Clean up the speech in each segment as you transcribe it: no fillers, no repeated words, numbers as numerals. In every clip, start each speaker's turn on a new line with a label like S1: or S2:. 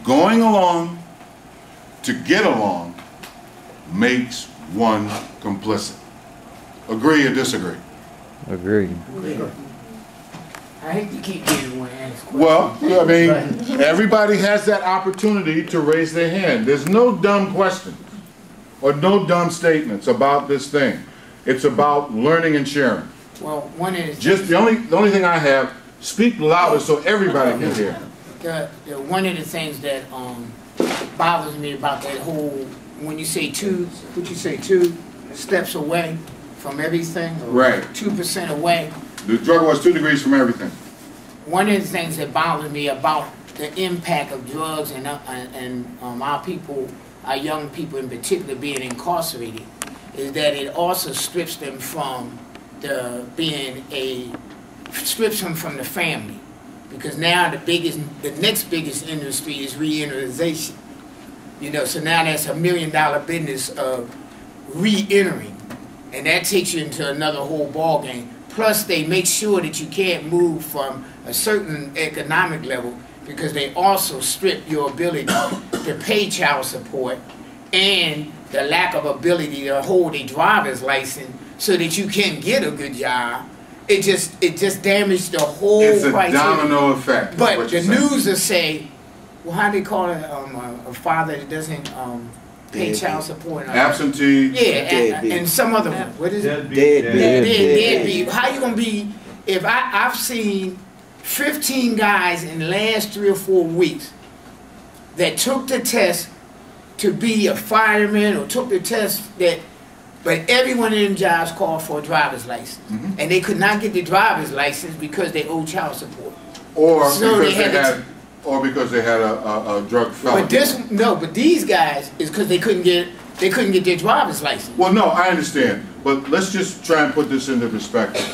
S1: going along to get along makes one complicit. Agree or disagree?
S2: Agreed.
S3: I hate to keep getting one asked.
S1: Well, I mean, everybody has that opportunity to raise their hand. There's no dumb questions or no dumb statements about this thing. It's about learning and sharing.
S3: Well, one is
S1: Just the only thing I have, speak louder so everybody can hear.
S3: One of the things that bothers me about that whole, when you say two steps away from everything, or
S1: right,
S3: 2% away.
S1: The drug war is 2 degrees from everything.
S3: One of the things that bothers me about the impact of drugs and our people, our young people in particular, being incarcerated, is that it also strips them from strips them from the family, because now the next biggest industry is re-enterization. You know, so now that's $1 million business of re-entering, and that takes you into another whole ball game. Plus, they make sure that you can't move from a certain economic level, because they also strip your ability to pay child support and the lack of ability to hold a driver's license so that you can get a good job. It just damaged the whole criteria.
S1: It's a domino effect.
S3: But the news will say, well, how do they call it? A father that doesn't pay child support.
S1: Absentee.
S3: Yeah, and some other one. What is it? Deadbeat. How you gonna be? If I've seen 15 guys in the last 3 or 4 weeks that took the test to be a fireman, or took the test but every one of them jobs called for a driver's license, and they could not get the driver's license because they owed child support.
S1: Or so because they had a drug felony.
S3: But these guys is because they couldn't get their driver's license.
S1: Well, no, I understand, but let's just try and put this into perspective.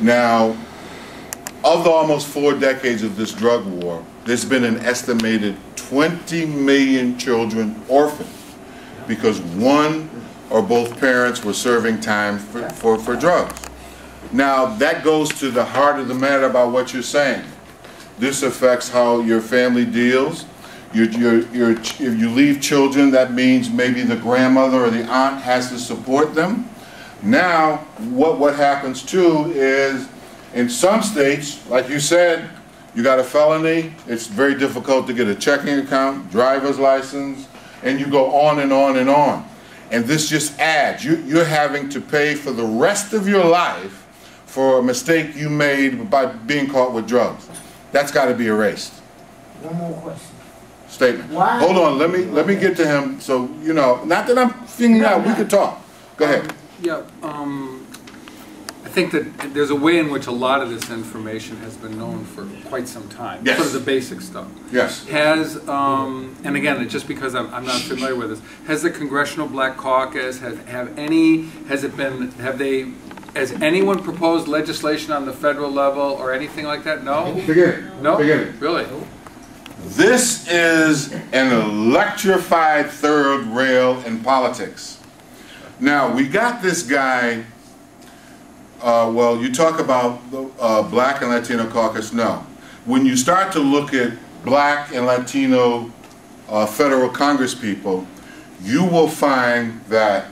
S1: Now, of the almost 4 decades of this drug war, there's been an estimated 20 million children orphaned because one or both parents were serving time for drugs. Now, that goes to the heart of the matter about what you're saying. This affects how your family deals. If you leave children, that means maybe the grandmother or the aunt has to support them. Now, what happens too is, in some states, like you said, you got a felony, it's very difficult to get a checking account, driver's license, and you go on and on and on. And this just adds, you're having to pay for the rest of your life for a mistake you made by being caught with drugs. That's got to be erased.
S3: One more question.
S1: Statement. Why? Hold on, let me get to him, so, you know, not that I'm figuring out, we could talk. Go ahead.
S4: I think that there's a way in which a lot of this information has been known for quite some time.
S1: Yes.
S4: Sort of the basic stuff.
S1: Yes.
S4: And again, just because I'm not familiar with this, has the Congressional Black Caucus, has anyone proposed legislation on the federal level or anything like that? No?
S1: Forget it.
S4: No?
S1: Forget it.
S4: Really?
S1: This is an electrified third rail in politics. Now, we got this guy, well, you talk about the Black and Latino caucus, no. When you start to look at Black and Latino federal Congress people, you will find that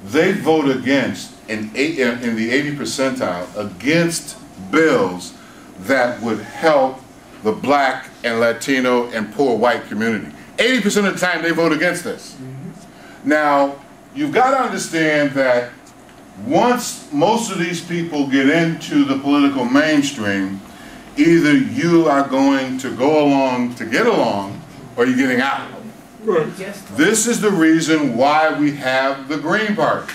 S1: they vote against, in the 80 percentile, against bills that would help the Black and Latino and poor white community. 80% of the time they vote against this. Now, you've got to understand that once most of these people get into the political mainstream, either you are going to go along to get along, or you're getting out. Right. This is the reason why we have the Green Party.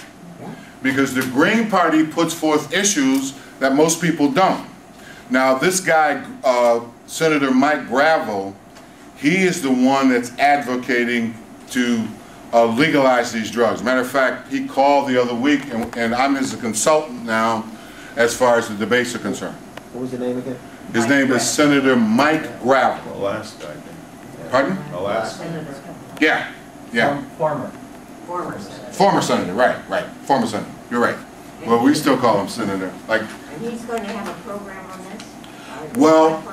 S1: Because the Green Party puts forth issues that most people don't. Now, this guy, Senator Mike Gravel, he is the one that's advocating to legalize these drugs. Matter of fact, he called the other week, and I'm his consultant now as far as the debates are concerned.
S5: What was the name again?
S1: His name is Senator Mike Gravel.
S6: Alaska, I think.
S1: Pardon?
S6: Alaska.
S1: Yeah, yeah.
S5: Former
S1: Senator, right. Former senator. You're right. Well, we still call him senator. Like,
S7: and he's going to have a program on this?
S1: Well,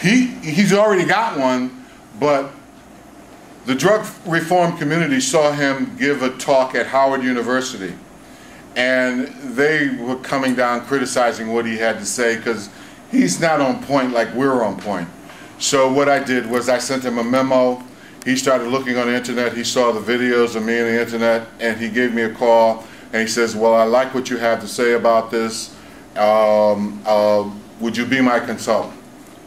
S1: He's already got one, but the drug reform community saw him give a talk at Howard University, and they were coming down criticizing what he had to say because he's not on point like we're on point. So what I did was I sent him a memo. He started looking on the internet. He saw the videos of me on the internet, and he gave me a call, and he says, well, I like what you have to say about this. Would you be my consultant?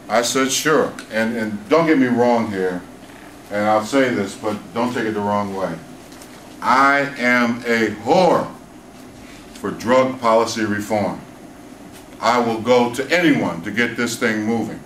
S1: I said, sure. And don't get me wrong here, and I'll say this, but don't take it the wrong way. I am a whore for drug policy reform. I will go to anyone to get this thing moving.